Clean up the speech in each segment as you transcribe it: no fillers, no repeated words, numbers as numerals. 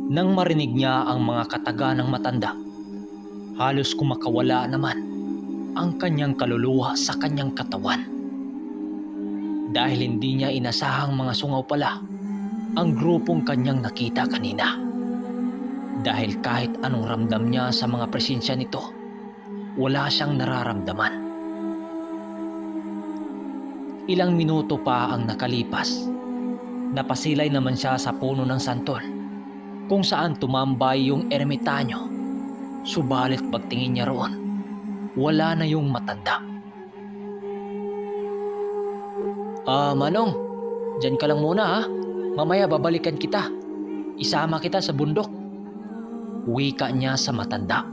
Nang marinig niya ang mga kataga ng matanda, halos kumakawala naman ang kanyang kaluluwa sa kanyang katawan. Dahil hindi niya inasahang mga sungaw pala ang grupong kanyang nakita kanina. Dahil kahit anong ramdam niya sa mga presensya nito, wala siyang nararamdaman. Ilang minuto pa ang nakalipas. Napasilay naman siya sa puno ng santol kung saan tumambay yung ermitanyo. Subalit pagtingin niya roon, wala na yung matanda. Manong, dyan ka lang muna ha. Mamaya babalikan kita. Isama kita sa bundok. Wika niya sa matanda.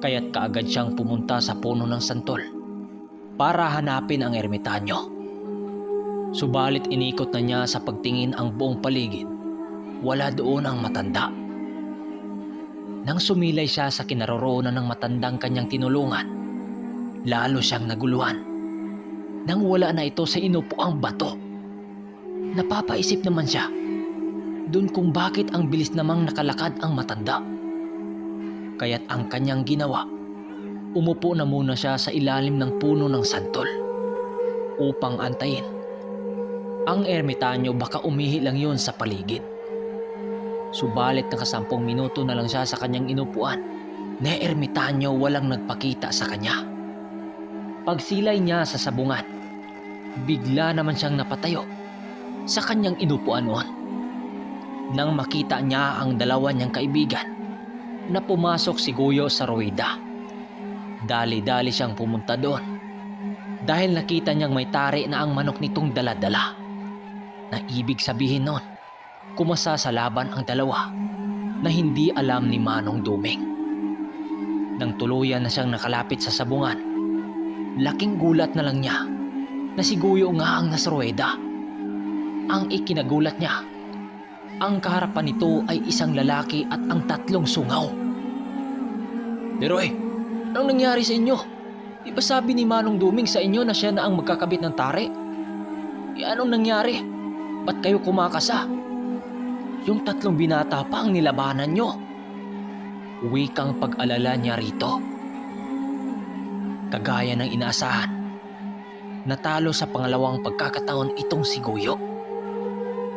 Kaya't kaagad siyang pumunta sa puno ng santol para hanapin ang ermitanyo. Subalit inikot na niya sa pagtingin ang buong paligid. Wala doon ang matanda. Nang sumilay siya sa kinaroroonan ng matandang kanyang tinulungan, lalo siyang naguluhan. Nang wala na ito sa inupuang bato, napapaisip naman siya dun kung bakit ang bilis namang nakalakad ang matanda. Kaya't ang kanyang ginawa, umupo na muna siya sa ilalim ng puno ng santol upang antayin. Ang ermitanyo baka umihi lang yun sa paligid. Subalit naka-10 minuto na lang siya sa kanyang inupuan na ermitanyo walang nagpakita sa kanya. Pagsilay niya sa sabungan, bigla naman siyang napatayo sa kanyang inupuan noon. Nang makita niya ang dalawa niyang kaibigan na pumasok si Guyo sa ruwida, dali-dali siyang pumunta doon dahil nakita niyang may tari na ang manok nitong dala-dala. Na ibig sabihin noon, kumasa sa laban ang dalawa na hindi alam ni Manong Duming. Nang tuluyan na siyang nakalapit sa sabungan, laking gulat na lang niya na si Guyo nga ang nasa ruweda. Ang ikinagulat niya, ang kaharapan nito ay isang lalaki at ang 3 sungaw. Pero anong nangyari sa inyo? Di ba sabi ni Manong Duming sa inyo na siya na ang magkakabit ng tari? Anong nangyari? Ba't kayo kumakasa? Yung 3 binata pa ang nilabanan nyo. Wikang pag-alala niya rito. Kagaya ng inaasahan, natalo sa pangalawang pagkakataon itong si Guyo.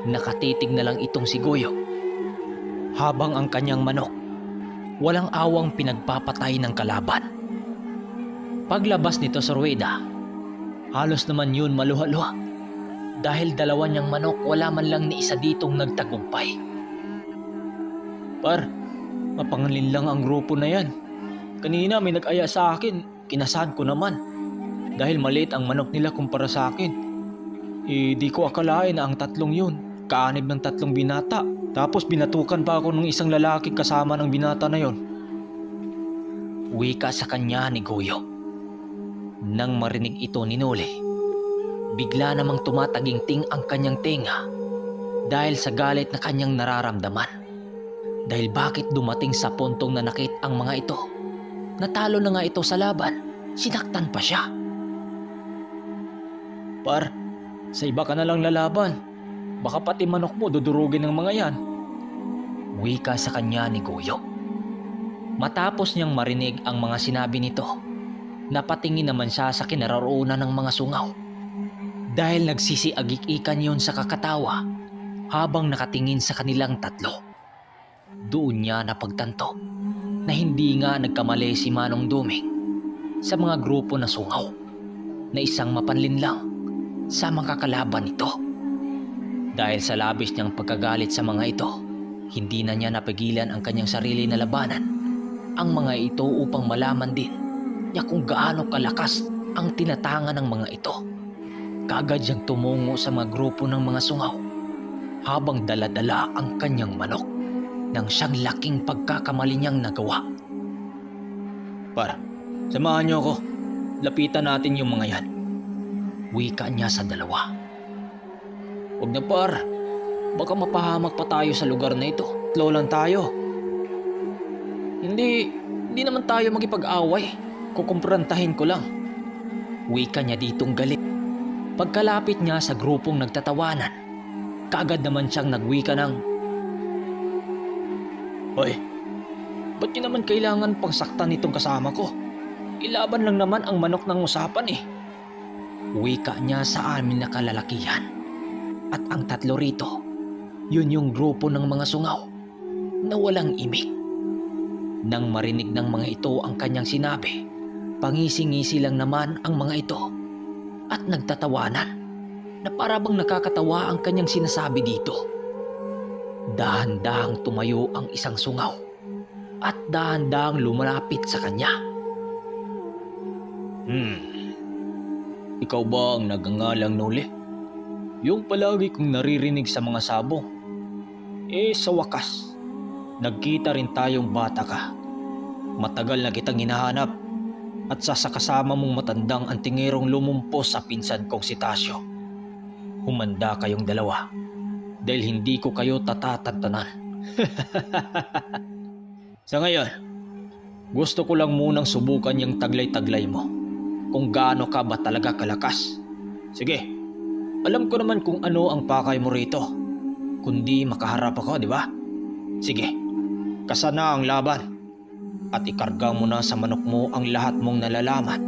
Nakatitig na lang itong si Guyo habang ang kanyang manok walang awang pinagpapatay ng kalaban. Paglabas nito sa ruweda, halos naman yun maluha-luha dahil dalawa niyang manok wala man lang ni isa ditong nagtagumpay. Par, mapangalin lang ang grupo na yan. Kanina may nag-aya sa akin, kinasahan ko naman. Dahil maliit ang manok nila kumpara sa akin. Di ko akalain na ang 3 yun, kaanib ng 3 binata. Tapos binatukan pa ako ng isang lalaki kasama ng binata na yon. Wika sa kanya ni Guyo. Nang marinig ito ni Noli, bigla namang tumataginting ang kanyang tenga dahil sa galit na kanyang nararamdaman. Dahil bakit dumating sa puntong nanakit ang mga ito? Natalo na nga ito sa laban, sinaktan pa siya. Par, sa iba ka na lang lalaban. Baka pati manok mo dudurugin ng mga yan. Wika sa kanya ni Guyo. Matapos niyang marinig ang mga sinabi nito, napatingin naman siya sa kinaroroonan ng mga sungaw. Dahil nagsisiagik-ikan yun sa kakatawa habang nakatingin sa kanilang 3. Doon niya napagtanto na hindi nga nagkamali si Manong Duming sa mga grupo na sungaw na isang mapanlin lang sa mga kalaban nito. Dahil sa labis niyang pagkagalit sa mga ito, hindi na niya napigilan ang kanyang sarili na labanan ang mga ito upang malaman din niya kung gaano kalakas ang tinatangan ng mga ito. Kaagad siyang tumungo sa mga grupo ng mga sungaw habang dala-dala ang kanyang manok nang siyang laking pagkakamali niyang nagawa. Par, samahan niyo ako. Lapitan natin yung mga yan. Wika niya sa dalawa. Huwag na par, baka mapahamak pa tayo sa lugar na ito. Tlo lang tayo. Hindi naman tayo magipag-away. Kukumprantahin ko lang. Wika niya ditong galit. Pagkalapit niya sa grupong nagtatawanan, kaagad naman siyang nagwika ng, Hoy, ba't niyo naman kailangan pang saktan itong kasama ko? Ilaban lang naman ang manok ng usapan eh. Wika niya sa amin na kalalakihan. At ang tatlo rito, yun yung grupo ng mga sungaw na walang imik. Nang marinig ng mga ito ang kanyang sinabi, pangisi-ngisi lang naman ang mga ito at nagtatawanan na para bang nakakatawa ang kanyang sinasabi dito. Dahan-dahang tumayo ang isang sungaw at dahan-dahang lumalapit sa kanya. Ikaw ba ang nagngangalang Noli? Yung palagi kong naririnig sa mga sabong. Sa wakas, nagkita rin tayong bata ka. Matagal na kitang hinahanap at sa kasama mong matandang antingerong lumumpo sa pinsan kong si Tasyo. Humanda kayong dalawa dahil hindi ko kayo tatatantanan. Sa ngayon, gusto ko lang munang subukan yung taglay-taglay mo kung gaano ka ba talaga kalakas. Sige, alam ko naman kung ano ang pakay mo rito. Kundi makaharap ako, di ba? Sige, kasana ang laban. At ikarga mo na sa manok mo ang lahat mong nalalaman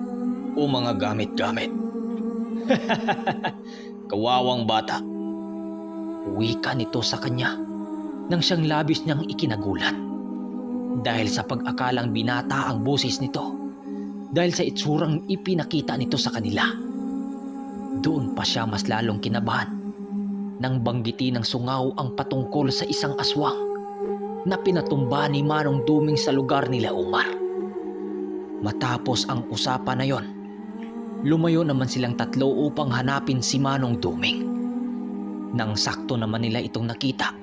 o mga gamit-gamit. Kawawang bata. Wika nito sa kanya nang siyang labis niyang ikinagulat. Dahil sa pag-akalang binata ang boses nito. Dahil sa itsurang ipinakita nito sa kanila. Doon pa siya mas lalong kinabahan nang banggitin ng sungaw ang patungkol sa isang aswang na pinatumba ni Manong Duming sa lugar nila Umar. Matapos ang usapan na yon, lumayo naman silang tatlo upang hanapin si Manong Duming. Nang sakto naman nila itong nakita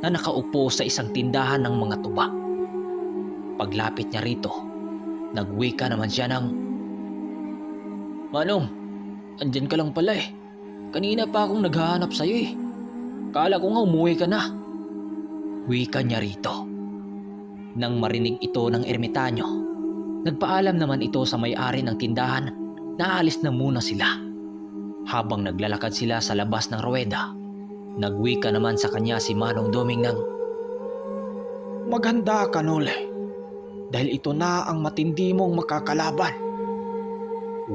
na nakaupo sa isang tindahan ng mga tuba. Paglapit niya rito, nagwika naman siya ng, Manong, andyan ka lang pala eh. Kanina pa akong naghahanap sa'yo eh. Kala ko nga umuwi ka na. Wika niya rito. Nang marinig ito ng ermitanyo, nagpaalam naman ito sa may-ari ng tindahan na aalis na muna sila. Habang naglalakad sila sa labas ng ruweda, nagwika naman sa kanya si Manong Duming ng, Maganda ka, Noli, dahil ito na ang matindi mong makakalaban.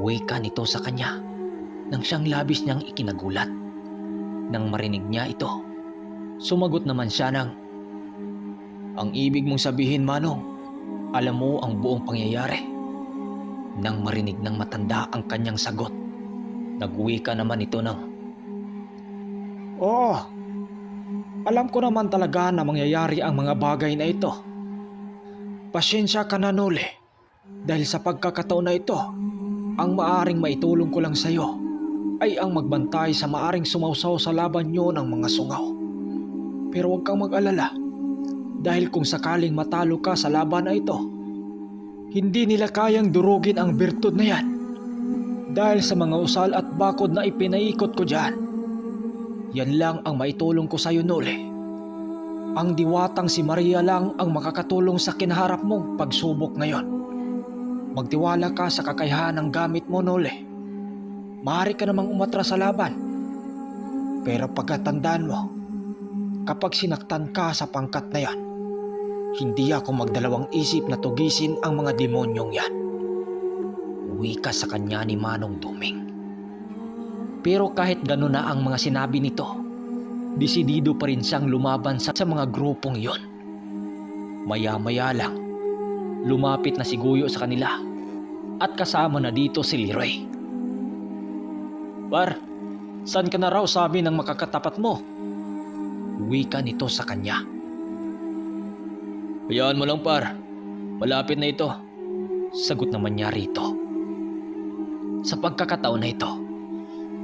Wika nito sa kanya nang siyang labis niyang ikinagulat. Nang marinig niya ito, sumagot naman siya ng, Ang ibig mong sabihin, Manong, alam mo ang buong pangyayari. Nang marinig ng matanda ang kanyang sagot, nagwika naman ito ng, Oo, alam ko naman talaga na mangyayari ang mga bagay na ito. Pasensya ka na, Noli, dahil sa pagkakataon na ito, ang maaring maitulong ko lang sa iyo ay ang magbantay sa maaring sumausaw sa laban nyo ng mga sungaw. Pero huwag kang mag-alala, dahil kung sakaling matalo ka sa laban na ito, hindi nila kayang durugin ang birtud na yan. Dahil sa mga usal at bakod na ipinaikot ko dyan, yan lang ang maitulong ko sa iyo, Noli. Ang diwatang si Maria lang ang makakatulong sa kinaharap mong pagsubok ngayon. Magtiwala ka sa kakayahan ng gamit mo, Noli. Maaari ka namang umatras sa laban. Pero pagkatandaan mo, kapag sinaktan ka sa pangkat na yan, hindi ako magdalawang isip na tugisin ang mga demonyong yan. Wika sa kanya ni Manong Duming. Pero kahit gano'n na ang mga sinabi nito, desidido pa rin siyang lumaban sa mga grupong iyon. Maya-maya lang, lumapit na si Guyo sa kanila at kasama na dito si Leroy. Par, saan ka na raw sabi ng makakatapat mo? Wika nito sa kanya. Hayaan mo lang, par. Malapit na ito. Sagot naman niya rito. Sa pagkakataon na ito,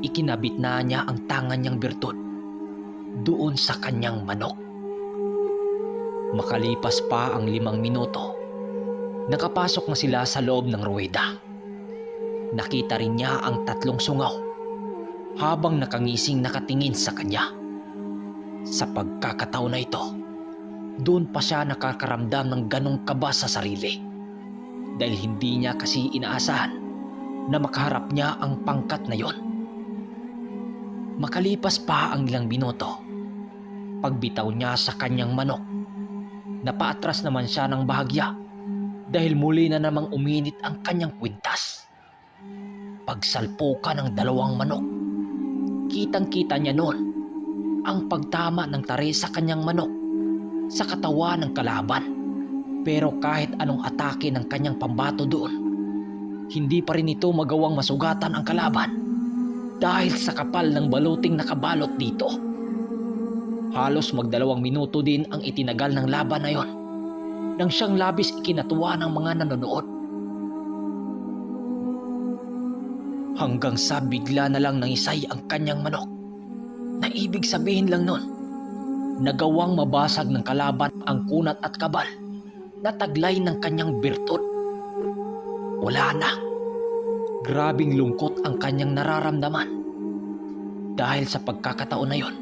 ikinabit na niya ang tangan niyang birtud doon sa kanyang manok. Makalipas pa ang 5 minuto, nakapasok na sila sa loob ng ruweda. Nakita rin niya ang 3 sungaw habang nakangising nakatingin sa kanya. Sa pagkakataon na ito, doon pa siya nakakaramdam ng ganong kaba sa sarili dahil hindi niya kasi inaasahan na makaharap niya ang pangkat na yon. Makalipas pa ang ilang minuto, pagbitaw niya sa kanyang manok, Napaatras naman siya ng bahagya dahil muli na namang uminit ang kanyang kwintas. Pagsalpukan ng dalawang manok, kitang-kita niya noon ang pagtama ng tari sa kanyang manok sa katawan ng kalaban. Pero kahit anong atake ng kanyang pambato doon, hindi pa rin ito magawang masugatan ang kalaban dahil sa kapal ng baluting nakabalot dito. Halos magdalawang minuto din ang itinagal ng laban na yon nang siyang labis ikinatuwa ng mga nanonood. Hanggang sa bigla na lang nangisay ang kanyang manok, na ibig sabihin lang nun, nagawang mabasag ng kalaban ang kunat at kabal na taglay ng kanyang birtud. Wala na. Grabing lungkot ang kanyang nararamdaman. Dahil sa pagkakataon na yon,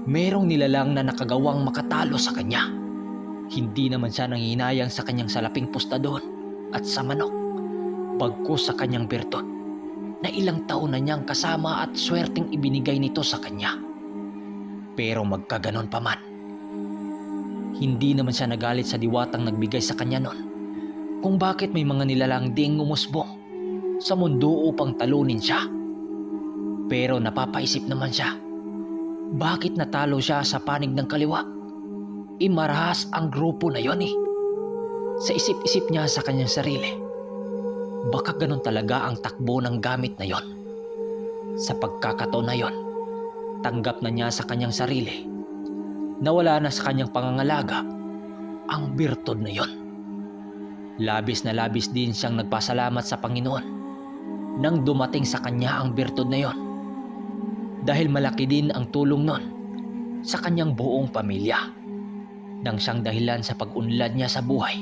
merong nilalang na nakagawang makatalo sa kanya. Hindi naman siya nanghihinayang sa kanyang salaping pustadon at sa manok, bagkus sa kanyang birtud na ilang taon na niyang kasama at swerteng ibinigay nito sa kanya. Pero magkaganon pa man, hindi naman siya nagalit sa diwatang nagbigay sa kanya noon kung bakit may mga nilalang ding umusbong sa mundo upang talunin siya. Pero napapaisip naman siya, bakit natalo siya sa panig ng kaliwa? Marahas ang grupo na yon eh. Sa isip-isip niya sa kanyang sarili, baka ganun talaga ang takbo ng gamit na yon. Sa pagkakataon na yon, tanggap na niya sa kanyang sarili na wala na sa kanyang pangangalaga ang birtud na yon. Labis na labis din siyang nagpasalamat sa Panginoon nang dumating sa kanya ang birtud na yon, dahil malaki din ang tulong nun sa kanyang buong pamilya nang siyang dahilan sa pag-unlad niya sa buhay.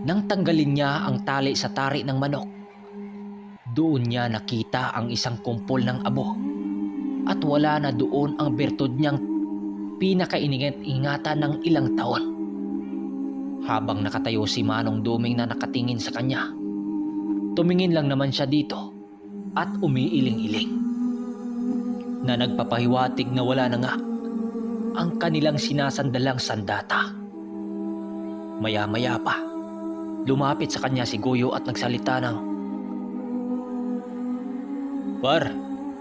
Nang tanggalin niya ang tali sa tari ng manok, doon niya nakita ang isang kumpol ng abo at wala na doon ang birtud niyang pinakaingat-ingatan ng ilang taon. Habang nakatayo si Manong Duming na nakatingin sa kanya, tumingin lang naman siya dito at umiiling-iling na nagpapahiwatig na wala na nga ang kanilang sinasandalang sandata. Maya-maya pa, lumapit sa kanya si Goyo at nagsalita ng, "Par,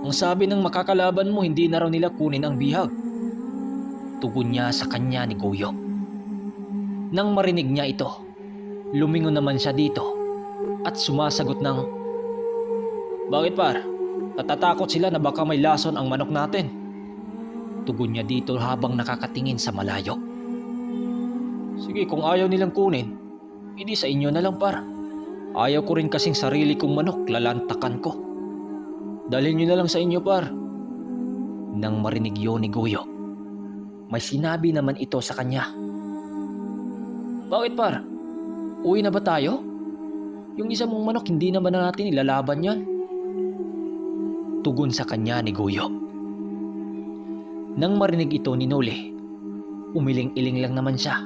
ang sabi ng makakalaban mo hindi na raw nila kunin ang bihag." Tugon niya sa kanya ni Goyo. Nang marinig niya ito, lumingon naman siya dito at sumasagot ng, "Bakit par? Natatakot sila na baka may lason ang manok natin." Tugon niya dito habang nakakatingin sa malayo. "Sige, kung ayaw nilang kunin, hindi sa inyo na lang par. Ayaw ko rin kasing sarili kong manok lalantakan ko. Dalhin nyo na lang sa inyo par." Nang marinig yun ni Goyo, may sinabi naman ito sa kanya. "Bakit par? Uwi na ba tayo? Yung isa mong manok hindi naman na natin ilalaban yan." Tugon sa kanya ni Goyo. Nang marinig ito ni Noli, umiling-iling lang naman siya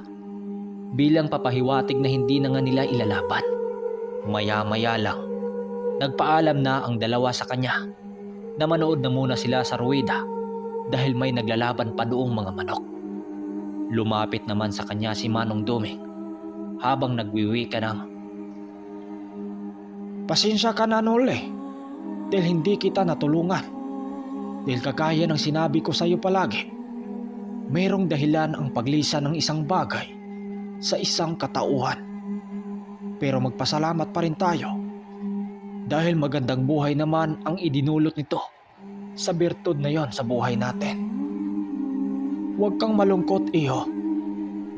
bilang papahiwatig na hindi na nga nila ilalaban. Maya-maya lang, nagpaalam na ang dalawa sa kanya na manood na muna sila sa ruweda dahil may naglalaban pa doong mga manok. Lumapit naman sa kanya si Manong Duming habang nagwiwika ng, "Pasensya ka na Noli, dahil hindi kita natulungan. Dahil kagaya ng sinabi ko sa iyo palagi, mayroong dahilan ang paglisan ng isang bagay sa isang katauhan. Pero magpasalamat pa rin tayo dahil magandang buhay naman ang idinulot nito sa birtud na yon sa buhay natin. Huwag kang malungkot, iho,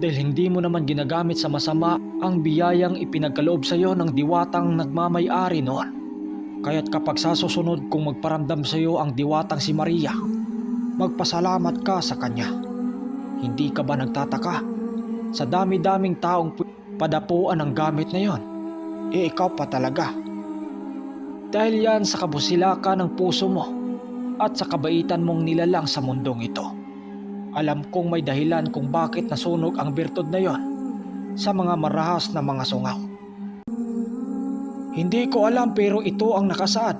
dahil hindi mo naman ginagamit sa masama ang biyayang ipinagkaloob sa iyo ng diwatang nagmamay-ari noon. Kaya't kapag sa susunod kung magparamdam sa iyo ang diwatang si Maria, magpasalamat ka sa kanya. Hindi ka ba nagtataka sa dami-daming taong padapuan ang gamit na yon? Ikaw pa talaga. Dahil yan sa kabusilakan ng puso mo at sa kabaitan mong nilalang sa mundong ito. Alam kong may dahilan kung bakit nasunog ang birtud na yon sa mga marahas na mga sungaw. Hindi ko alam pero ito ang nakasaad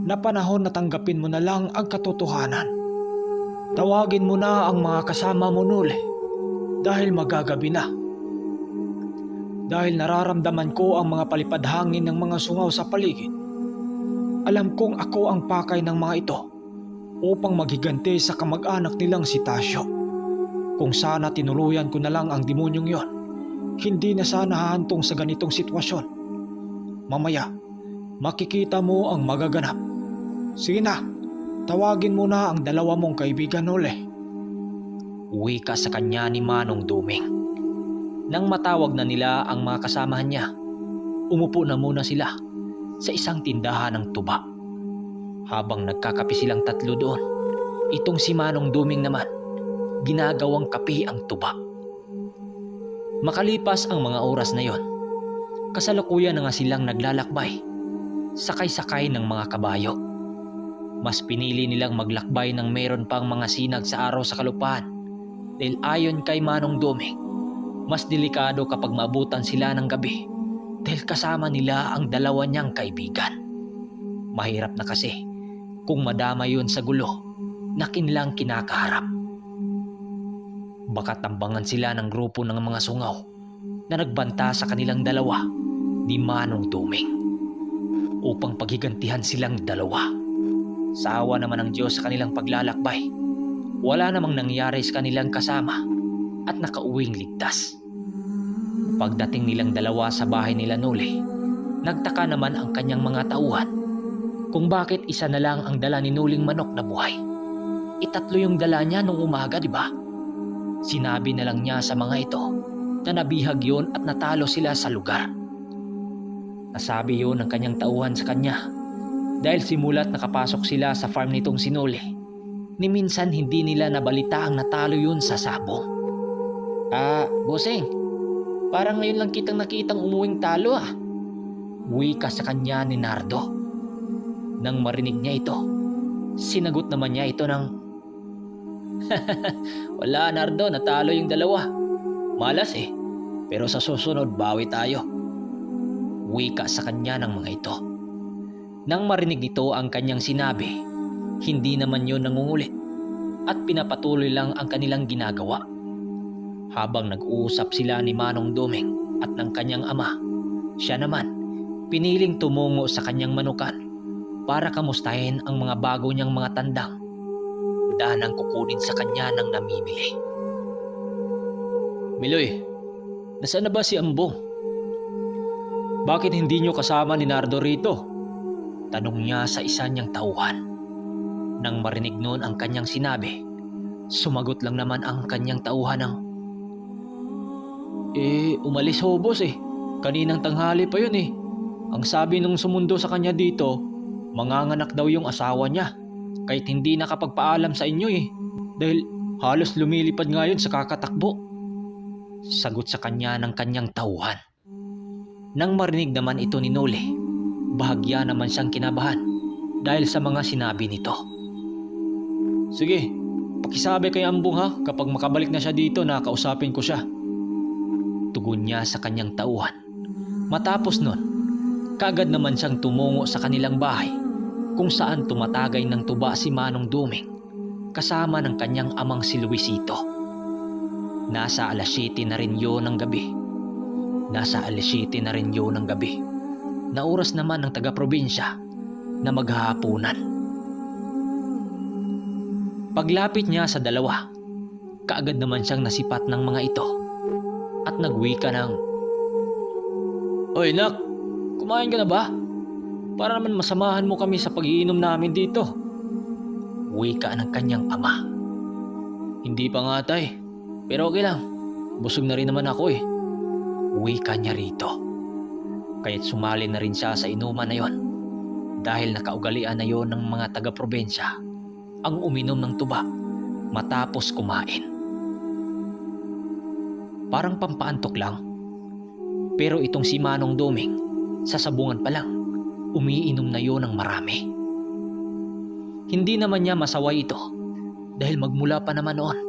na panahon na tanggapin mo na lang ang katotohanan. Tawagin mo na ang mga kasama mo Noli dahil magagabi na. Dahil nararamdaman ko ang mga palipad hangin ng mga sungaw sa paligid, alam kong ako ang pakay ng mga ito upang maghiganti sa kamag-anak nilang si Tasyo. Kung sana tinuluyan ko na lang ang demonyong yon, hindi na sana hahantong sa ganitong sitwasyon. Mamaya, makikita mo ang magaganap. Sige na, tawagin mo na ang dalawa mong kaibigan uli. Wika sa kanya ni Manong Duming. Nang matawag na nila ang mga kasamahan niya, umupo na muna sila sa isang tindahan ng tuba. Habang nagkakape silang tatlo doon, itong si Manong Duming naman, ginagawang kape ang tuba. Makalipas ang mga oras na yon, kasalukuyan na nga silang naglalakbay, sakay-sakay ng mga kabayo. Mas pinili nilang maglakbay ng meron pang mga sinag sa araw sa kalupaan dahil ayon kay Manong Duming, mas delikado kapag maabutan sila ng gabi dahil kasama nila ang dalawa niyang kaibigan. Mahirap na kasi kung madama yun sa gulo na kinilang kinakaharap. Baka tambangan sila ng grupo ng mga sungaw na nagbanta sa kanilang dalawa ni Manong Duming upang paghigantihan silang dalawa. Sa awa naman ng Diyos sa kanilang paglalakbay, wala namang nangyari sa kanilang kasama at nakauwing ligtas. Pagdating nilang dalawa sa bahay nila Noli, nagtaka naman ang kanyang mga tauhan kung bakit isa na lang ang dala ni Nuling manok na buhay. Itatlo yung dala niya nung umaga, di ba? Sinabi na lang niya sa mga ito na nabihag yun at natalo sila sa lugar. Nasabi yun ng kanyang tauhan sa kanya dahil simulat nakapasok sila sa farm nitong si Noli, ni minsan hindi nila nabalita ang natalo yun sa sabong. Bossing, parang ngayon lang kitang nakitang umuwing talo ah. Wika sa kanya ni Nardo. Nang marinig niya ito, sinagot naman niya ito ng Wala Nardo, natalo yung dalawa. Malas eh, pero sa susunod bawi tayo. Wika sa kanya ng mga ito. Nang marinig nito ang kanyang sinabi, hindi naman yun nangungulit at pinapatuloy lang ang kanilang ginagawa. Habang nag-uusap sila ni Manong Duming at ng kanyang ama, siya naman piniling tumungo sa kanyang manukan para kamustahin ang mga bago niyang mga tandang danang kukunin sa kanya ng namimili. Miloy, nasaan na ba si Ambong? Bakit hindi niyo kasama ni Nardo rito? Tanong niya sa isa niyang tauhan. Nang marinig noon ang kanyang sinabi, sumagot lang naman ang kanyang tauhan ng umalis ho boss eh. Kaninang tanghali pa yun eh. Ang sabi nung sumundo sa kanya dito, manganganak daw yung asawa niya. Kahit hindi nakapagpaalam sa inyo eh. Dahil halos lumilipad nga yun sa kakatakbo. Sagot sa kanya ng kanyang tauhan. Nang marinig naman ito ni Noli, bahagya naman siyang kinabahan dahil sa mga sinabi nito. Sige, pakisabi kay Ambong ha, kapag makabalik na siya dito na kausapin ko siya. Tugon niya sa kanyang tauhan. Matapos nun, kaagad naman siyang tumungo sa kanilang bahay kung saan tumatagay ng tuba si Manong Duming kasama ng kanyang amang si Luisito. Nasa alas 7 na rin yun ng gabi. Na oras naman ng taga-probinsya na maghahapunan. Paglapit niya sa dalawa, kaagad naman siyang nasipat ng mga ito at nagwika ng, Oy nak, kumain ka na ba? Para naman masamahan mo kami sa pag-iinom namin dito. Wika ng kanyang ama. Hindi pa nga tay, pero okay lang. Busog na rin naman ako eh. Wika niya rito. Kaya't sumali na rin siya sa inuman na yon dahil nakaugalian na yon ng mga taga-probensya ang uminom ng tuba matapos kumain. Parang pampaantok lang. Pero itong si Manong Duming, sa sabungan pa lang, umiinom na yon ng marami. Hindi naman niya masaway ito dahil magmula pa naman noon,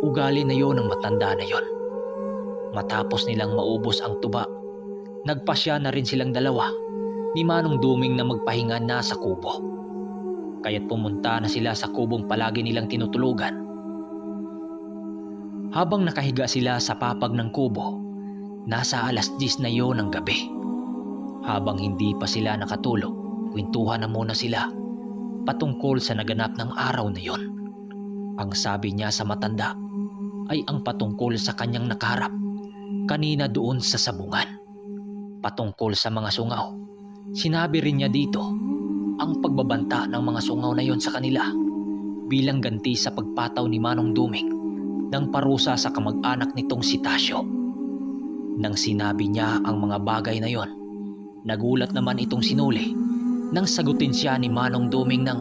ugali na yon ng matanda na yon. Matapos nilang maubos ang tuba, nagpasya na rin silang dalawa ni Manong Duming na magpahinga na sa kubo. Kaya't pumunta na sila sa kubong palagi nilang tinutulugan. Habang nakahiga sila sa papag ng kubo, nasa 10:00 na yon ng gabi. Habang hindi pa sila nakatulog, kwentuhan na muna sila patungkol sa naganap ng araw na yon. Ang sabi niya sa matanda ay ang patungkol sa kanyang nakaharap kanina doon sa sabungan. Patungkol sa mga sungaw, sinabi rin niya dito ang pagbabanta ng mga sungaw na yon sa kanila bilang ganti sa pagpataw ni Manong Duming ng parusa sa kamag-anak nitong si Tasyo. Nang sinabi niya ang mga bagay na yon, nagulat naman itong si Noli nang sagutin siya ni Manong Duming ng,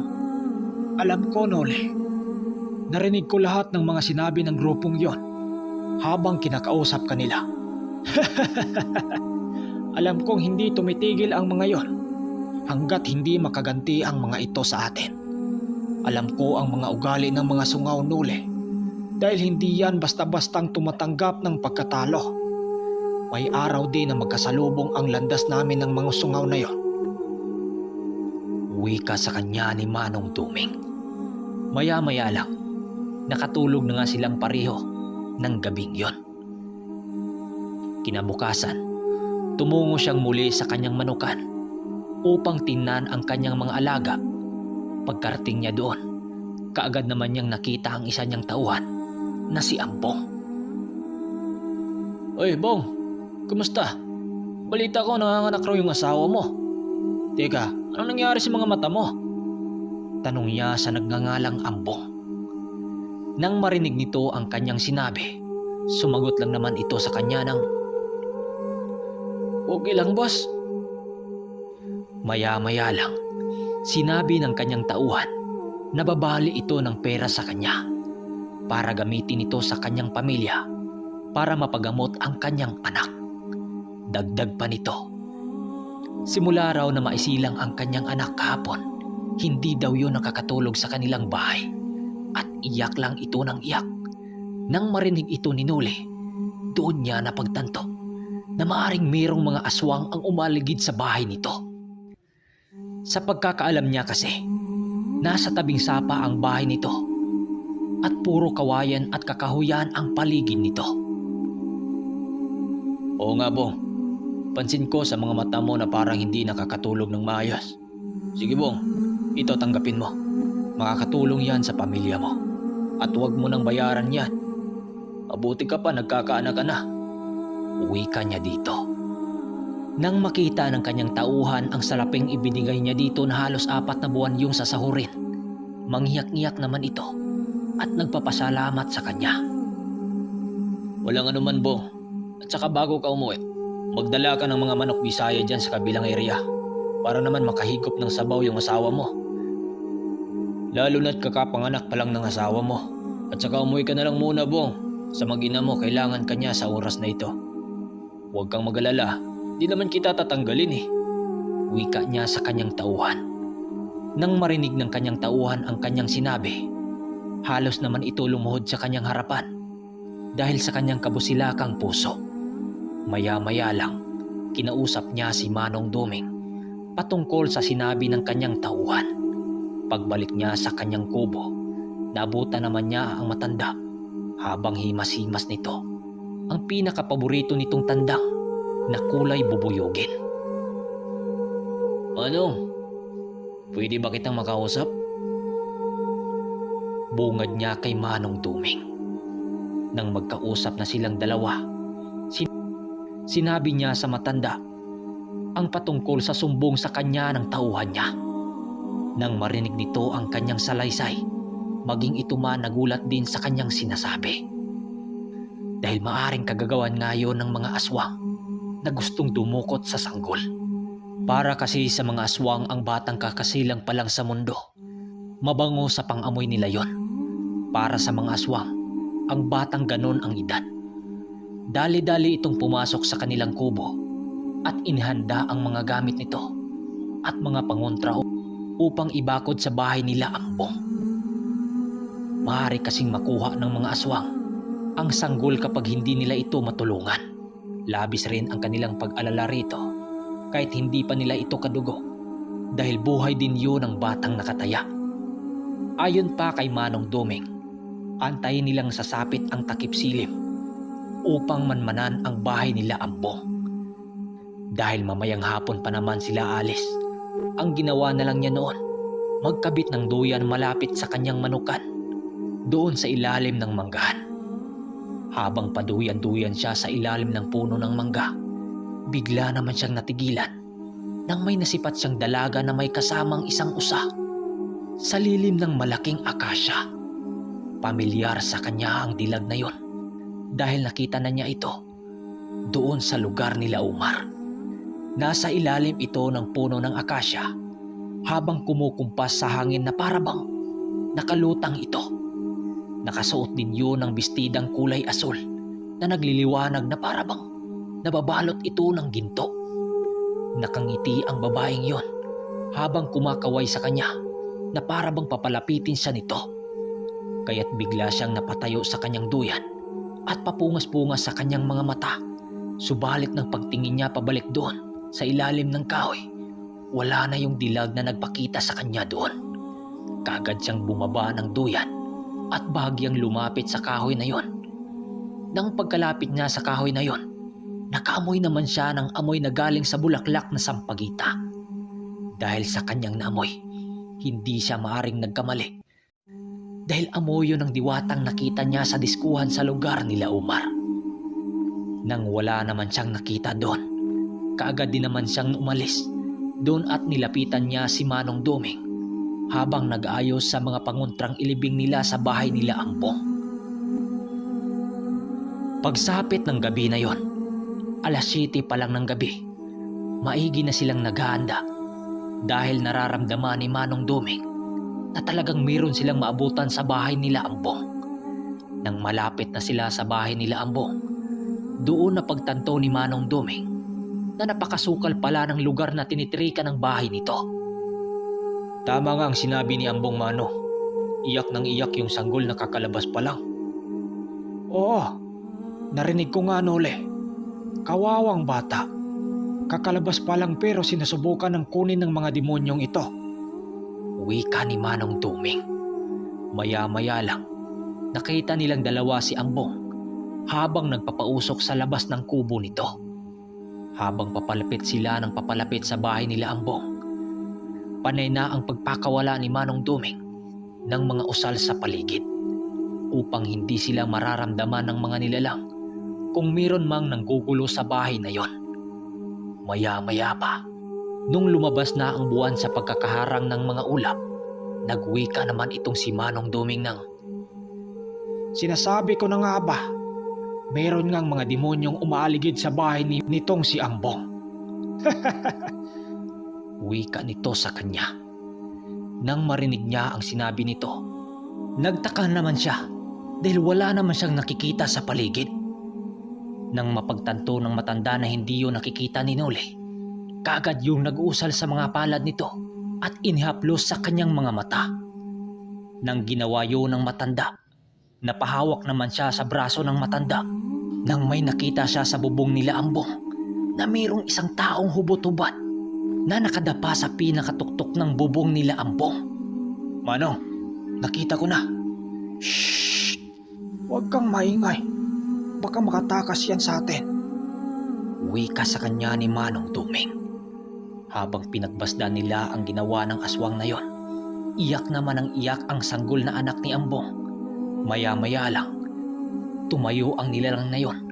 Alam ko, Noli. Narinig ko lahat ng mga sinabi ng grupong yon habang kinakausap kanila. Alam kong hindi tumitigil ang mga yon hanggat hindi makaganti ang mga ito sa atin. Alam ko ang mga ugali ng mga sungaw, Noli, dahil hindi yan basta-bastang tumatanggap ng pagkatalo. May araw din na magkasalubong ang landas namin ng mga sungaw na yon. wika sa kanya ni Manong Duming. Maya-maya lang, nakatulog na nga silang pareho ng gabing yon. Kinabukasan, tumungo siyang muli sa kanyang manukan upang tingnan ang kanyang mga alaga. Pagkarating niya doon, kaagad naman niyang nakita ang isa niyang tauhan na si Ambong. Oy, Bong, kumusta? Balita ko nanganganak raw yung asawa mo. Teka, anong nangyari sa mga mata mo? Tanong niya sa nagngangalang Ambong. Nang marinig nito ang kanyang sinabi, sumagot lang naman ito sa kanya ng, Okay lang, boss. Maya-maya lang, sinabi ng kanyang tauhan na babali ito ng pera sa kanya para gamitin ito sa kanyang pamilya para mapagamot ang kanyang anak. Dagdag pa nito, simula raw na maisilang ang kanyang anak kahapon, hindi daw yun nakakatulog sa kanilang bahay at iyak lang ito ng iyak. Nang marinig ito ni Noli, doon niya napagtanto na maaring mayroong mga aswang ang umaligid sa bahay nito. Sa pagkakaalam niya kasi, nasa tabing sapa ang bahay nito at puro kawayan at kakahuyan ang paligid nito. Oo nga, Bong. Pansin ko sa mga mata mo na parang hindi nakakatulog ng maayos. Sige, Bong, ito tanggapin mo. Makakatulong yan sa pamilya mo. At huwag mo nang bayaran yan. Mabuti ka pa nagkakaanak ka na. Uwi ka niya dito. Nang makita ng kanyang tauhan ang salaping ibinigay niya dito na halos 4 na buwan yung sasahurin, manghiyak-ngiyak naman ito at nagpapasalamat sa kanya. Walang anuman, Bong. At saka bago ka umuwi, magdala ka ng mga manok Bisaya dyan sa kabilang area para naman makahigop ng sabaw yung asawa mo. Lalo na't kakapanganak pa lang ng asawa mo. At saka umuwi ka na lang muna, Bong. Sa mag-ina mo, kailangan ka niya sa oras na ito. Huwag kang mag-alala, di naman kita tatanggalin eh. Wika niya sa kanyang tauhan. Nang marinig ng kanyang tauhan ang kanyang sinabi, halos naman ito lumuhod sa kanyang harapan dahil sa kanyang kabusilakang puso. Maya-maya lang, kinausap niya si Manong Duming patungkol sa sinabi ng kanyang tauhan. Pagbalik niya sa kanyang kubo, nabutan naman niya ang matanda habang himas-himas nito ang pinakapaborito nitong tandang na kulay bubuyogin. Manong, pwede ba kitang makausap? Bungad niya kay Manong Duming. Nang magkausap na silang dalawa, sinabi niya sa matanda ang patungkol sa sumbong sa kanya ng tauhan niya. Nang marinig nito ang kanyang salaysay, maging ito man nagulat din sa kanyang sinasabi. Dahil maaring kagagawan ngayon ng mga aswang na gustong dumukot sa sanggol. Para kasi sa mga aswang ang batang kakasilang pa lang sa mundo, mabango sa pang-amoy nila yon. Para sa mga aswang, ang batang ganon ang edad. Dali-dali itong pumasok sa kanilang kubo at inihanda ang mga gamit nito at mga pangontra upang ibakod sa bahay nila Ambong. Maaari kasing makuha ng mga aswang ang sanggol kapag hindi nila ito matulungan. Labis rin ang kanilang pag-alala rito kahit hindi pa nila ito kadugo dahil buhay din yun ng batang nakataya. Ayon pa kay Manong Duming, Antayin nilang sasapit ang takip silim upang manmanan ang bahay nila Ambong. Dahil mamayang hapon pa naman sila alis, ang ginawa na lang niya noon, magkabit ng duyan malapit sa kanyang manukan doon sa ilalim ng manggahan. Habang paduyan-duyan siya sa ilalim ng puno ng mangga, bigla naman siyang natigilan nang may nasipat siyang dalaga na may kasamang isang usa sa lilim ng malaking akasya. Pamilyar sa kanya ang dilag na yon dahil nakita na niya ito doon sa lugar nila Umar. Nasa ilalim ito ng puno ng akasya habang kumukumpas sa hangin na parabang nakalutang ito. Nakasuot din yun ng bestidang kulay asul na nagliliwanag na parabang nababalot ito ng ginto. Nakangiti ang babaeng yon habang kumakaway sa kanya na parabang papalapitin siya nito. Kaya't bigla siyang napatayo sa kanyang duyan at papungas-pungas sa kanyang mga mata. Subalit ng pagtingin niya pabalik doon sa ilalim ng kahoy, wala na yung dilag na nagpakita sa kanya doon. Kaagad siyang bumaba ng duyan at bahagyang lumapit sa kahoy na yon. Nang pagkalapit niya sa kahoy na yon, nakaamoy naman siya ng amoy na galing sa bulaklak na sampagita. Dahil sa kanyang naamoy, hindi siya maaring nagkamali. Dahil amoy yun ang diwatang nakita niya sa diskuhan sa lugar nila Umar. Nang wala naman siyang nakita doon, kaagad din naman siyang umalis doon at nilapitan niya si Manong Duming habang nag-ayos sa mga panguntrang ilibing nila sa bahay nila Ambong. Pagsapit ng gabi na yon, 7:00 pa lang ng gabi, maigi na silang naghahanda dahil nararamdaman ni Manong Duming na talagang meron silang maabutan sa bahay nila Ambong. Nang malapit na sila sa bahay nila Ambong, doon na pagtanto ni Manong Duming na napakasukal pala ng lugar na tinitirikan ng bahay nito. Tama nga ang sinabi ni Ambong, Mano. Iyak ng iyak yung sanggol na kakalabas pa lang. Oo, narinig ko nga Nole. Kawawang bata. Kakalabas pa lang pero sinusubukan ng kunin ng mga demonyong ito. Wika ni Manong Duming. Maya-maya lang, nakita nilang dalawa si Ambong habang nagpapausok sa labas ng kubo nito. Habang papalapit sila ng papalapit sa bahay nila Ambong, panay na ang pagpakawala ni Manong Duming ng mga usal sa paligid upang hindi sila mararamdaman ng mga nilalang kung meron mang nanggugulo sa bahay na yon. Maya-maya pa, nung lumabas na ang buwan sa pagkakaharang ng mga ulap, nagwika naman itong si Manong Duming ng, Sinasabi ko na nga ba, meron ngang mga demonyong umaaligid sa bahay nitong si Ambong. wika nito sa kanya. Nang marinig niya ang sinabi nito, nagtaka naman siya dahil wala naman siyang nakikita sa paligid. Nang mapagtanto ng matanda na hindi yun nakikita ni Nole, kaagad yung nag-usal sa mga palad nito at inihaplos sa kanyang mga mata. Nang ginawa yun ng matanda, napahawak naman siya sa braso ng matanda nang may nakita siya sa bubong nila Ambong na mayroong isang taong hubot-hubad na nakadapa sa pinakatuktok ng bubong nila Ambong. Manong, nakita ko na. Shhh! Huwag kang maingay. Baka makatakas yan sa atin. Wika sa kanya ni Manong Duming. Habang pinagbasdan nila ang ginawa ng aswang na yon, iyak naman ang iyak ang sanggol na anak ni Ambong. Maya-maya lang, tumayo ang nilalang na yon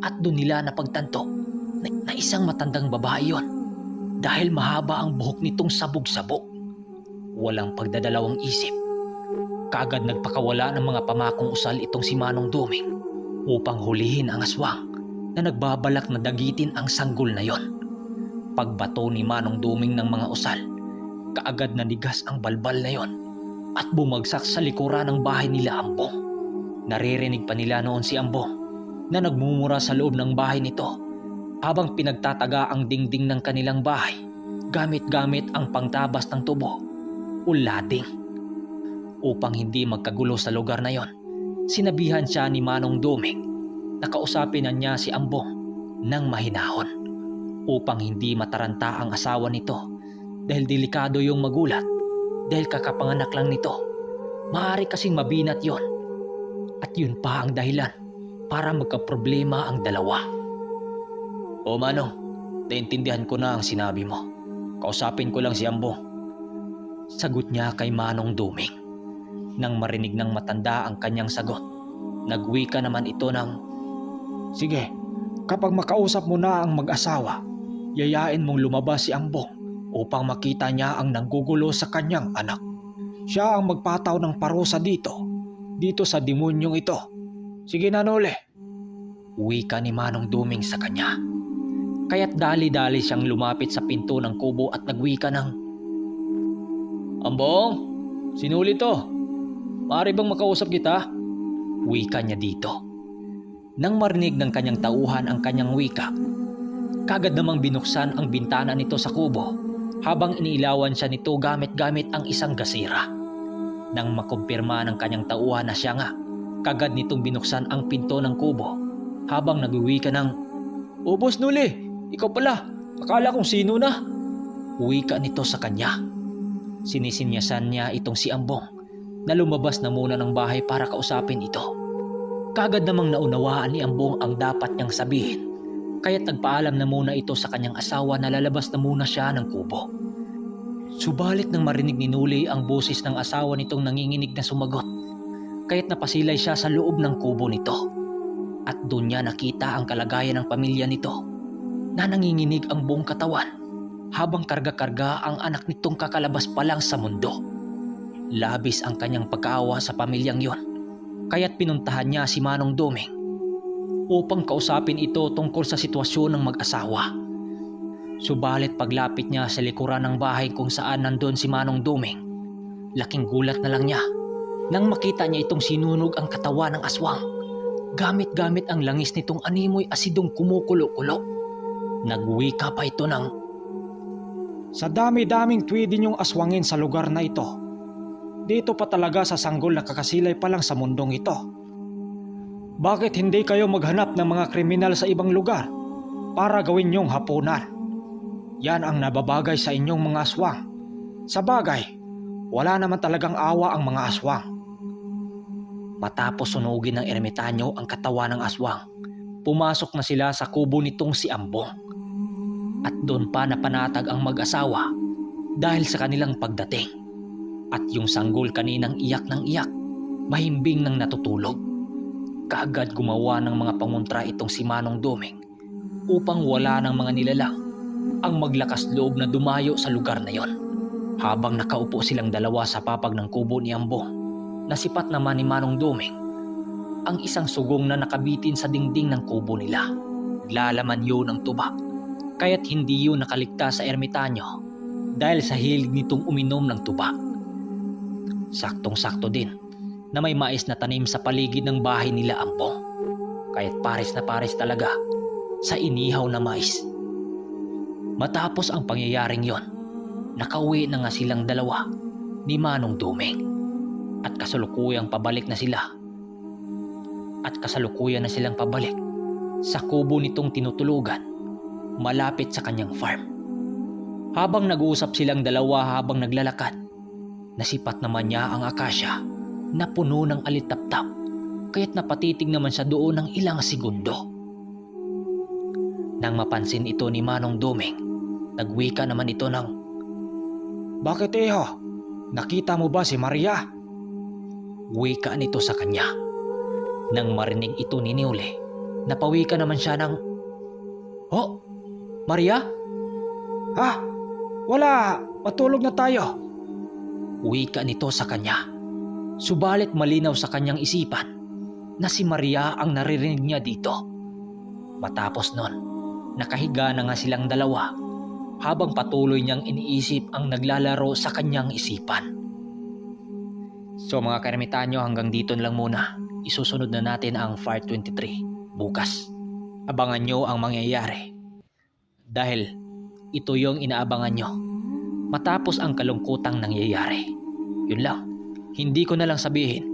at doon nila napagtanto na isang matandang babae yon dahil mahaba ang buhok nitong sabog-sabog. Walang pagdadalawang isip, kaagad nagpakawala ng mga pamakong usal itong si Manong Duming upang hulihin ang aswang na nagbabalak na dagitin ang sanggol na yon. Pagbato ni Manong Duming ng mga usal, kaagad nanigas ang balbal na yon at bumagsak sa likuran ng bahay nila Ambong. Naririnig pa nila noon si Ambong na nagmumura sa loob ng bahay nito habang pinagtataga ang dingding ng kanilang bahay gamit-gamit ang pangtabas ng tubo o lading. Upang hindi magkagulo sa lugar na yon, sinabihan siya ni Manong Duming na kausapin na niya si Ambong ng mahinahon upang hindi mataranta ang asawa nito dahil delikado yung magulat dahil kakapanganak lang nito. Maaari kasing mabinat yon At yun pa ang dahilan para magkaproblema ang dalawa. O Manong, naintindihan ko na ang sinabi mo. Kausapin ko lang si Ambong. Sagot niya kay Manong Duming. Nang marinig ng matanda ang kanyang sagot, nagwika naman ito ng, Sige, kapag makausap mo na ang mag-asawa, yayain mong lumabas si Ambong upang makita niya ang nanggugulo sa kanyang anak. Siya ang magpataw ng parusa dito sa demonyong ito. Sige na, Noli. wika ni Manong Duming sa kanya. Kaya't dali-dali siyang lumapit sa pinto ng kubo at nagwika ng, Ambong, sinuli to. Maaari bang makausap kita? Wika niya dito. Nang marinig ng kanyang tauhan ang kanyang wika, kagad namang binuksan ang bintana nito sa kubo habang iniilawan siya nito gamit-gamit ang isang gasira. Nang makumpirma ng kanyang tauhan na siya nga, kagad nitong binuksan ang pinto ng kubo habang nagwiwika ng, O Boss Noli, ikaw pala. Akala kong sino na. wika nito sa kanya. Sinisinyasan niya itong si Ambong na lumabas na muna ng bahay para kausapin ito. Kagad namang naunawaan ni Ambong ang dapat niyang sabihin, kaya't nagpaalam na muna ito sa kanyang asawa na lalabas na muna siya ng kubo. Subalit nang marinig ni Noli ang boses ng asawa nitong nanginginig na sumagot, kaya't napasilay siya sa loob ng kubo nito. At doon niya nakita ang kalagayan ng pamilya nito na nanginginig ang buong katawan habang karga-karga ang anak nitong kakalabas pa lang sa mundo. Labis ang kanyang pagkaawa sa pamilyang yon, kaya't pinuntahan niya si Manong Duming upang kausapin ito tungkol sa sitwasyon ng mag-asawa. Subalit paglapit niya sa likuran ng bahay kung saan nandun si Manong Duming, laking gulat na lang niya nang makita niya itong sinunog ang katawan ng aswang. Gamit-gamit ang langis nitong animoy asidong kumukulo-kulo. Nagwika pa ito ng, Sa dami-daming tweedy niyong aswangin sa lugar na ito, dito pa talaga sa sanggol na kakasilay pa lang sa mundong ito. Bakit hindi kayo maghanap ng mga kriminal sa ibang lugar para gawin niyong hapunan? Yan ang nababagay sa inyong mga aswang. Sa bagay, wala naman talagang awa ang mga aswang. Matapos sunugin ng ermitanyo ang katawan ng aswang, pumasok na sila sa kubo nitong si Ambong. At doon pa napanatag ang mag-asawa dahil sa kanilang pagdating. At yung sanggol kaninang iyak ng iyak, mahimbing nang natutulog. Kaagad gumawa ng mga pangontra itong si Manong Duming upang wala ng mga nilalang ang maglakas loob na dumayo sa lugar na yon. Habang nakaupo silang dalawa sa papag ng kubo ni Ambong, nasipat naman ni Manong Duming ang isang sugong na nakabitin sa dingding ng kubo nila. Naglalaman yun ng tuba, kaya't hindi yun nakaligtas sa ermitanyo dahil sa hilig nitong uminom ng tuba. Saktong-sakto din na may mais na tanim sa paligid ng bahay nila Ambong, kaya't pares na pares talaga sa inihaw na mais. Matapos ang pangyayaring yon, nakauwi na nga silang dalawa ni Manong Duming at kasalukuyang na silang pabalik sa kubo nitong tinutulugan malapit sa kanyang farm. Habang nag-uusap silang dalawa habang naglalakad, nasipat naman niya ang akasya na puno ng alitaptap, kaya't napatitig naman siya doon ng ilang segundo. Nang mapansin ito ni Manong Duming, nagwika naman ito ng, Bakit iho? Nakita mo ba si Maria? Wika nito sa kanya. Nang marinig ito ni Noli, napawika naman siya ng, Oh, Maria? Ha? Wala, matulog na tayo. Wika nito sa kanya. Subalit malinaw sa kanyang isipan na si Maria ang naririnig niya dito. Matapos nun, nakahiga na nga silang dalawa habang patuloy niyang iniisip ang naglalaro sa kanyang isipan. So mga kaermitanyo, hanggang dito lang muna. Isusunod na natin ang part 23 bukas. Abangan nyo ang mangyayari dahil ito yung inaabangan nyo matapos ang kalungkutang nangyayari. Yun lang, hindi ko na lang sabihin